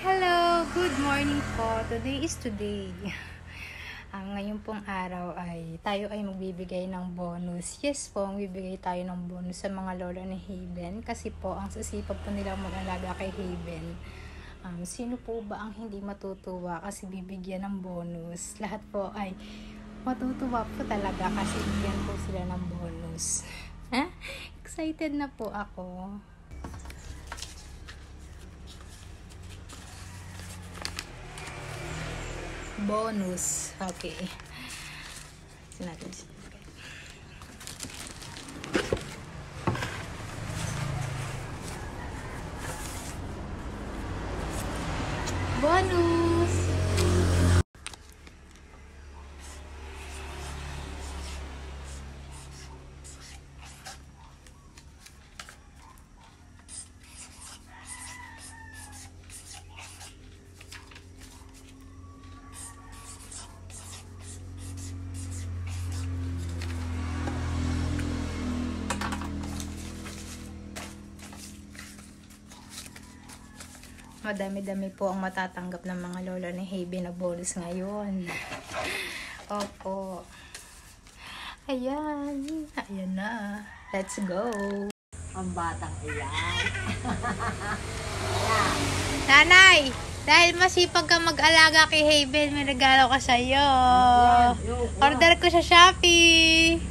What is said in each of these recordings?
Hello! Good morning po. Today is today. Ngayon pong araw ay tayo ay magbibigay ng bonus. Yes po, magbibigay tayo ng bonus sa mga lola ni Haven. Kasi po, ang sasipag po nila mag-alaga kay Haven. Sino po ba ang hindi matutuwa kasi bibigyan ng bonus? Lahat po ay matutuwa po talaga kasi bigyan po sila ng bonus. Excited na po ako. Bonus. Okay. Sinatin siya. Bonus. Madami-dami po ang matatanggap ng mga lola ni Haven na bonus ngayon. Opo. Ayan. Ayan na. Let's go. Ang batang iyan. Nanay! Dahil masipag ka mag-alaga kay Haven, may regalo ka sa'yo. Order ko sa Shopee.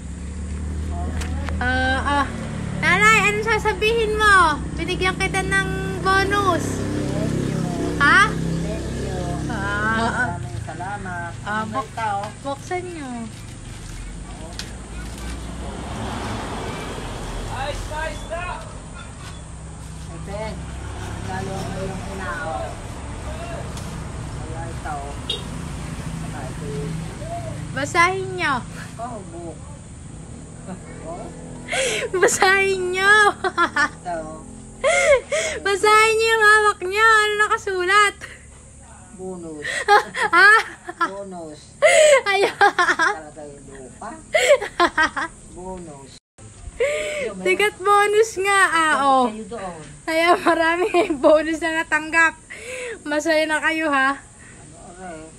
Nanay, anong sasabihin mo? Binigyan kita ng bonus. Ha? Thank you. Maraming salamat. Buksan nyo. Ay, Ben. Lalo mo yung inao. Kaya ito. Basahin nyo. Oh, book. Oh, Basahin nyo. ito. Basahin nyo yung hawak nyo. Ano nakasulat? Bonus. Ha? Bonus. Ayun. Talaga yung lupa. Bonus. Tigat bonus nga. Oh. Kayo doon. Kaya marami bonus na natanggap. Masaya na kayo ha. Ano,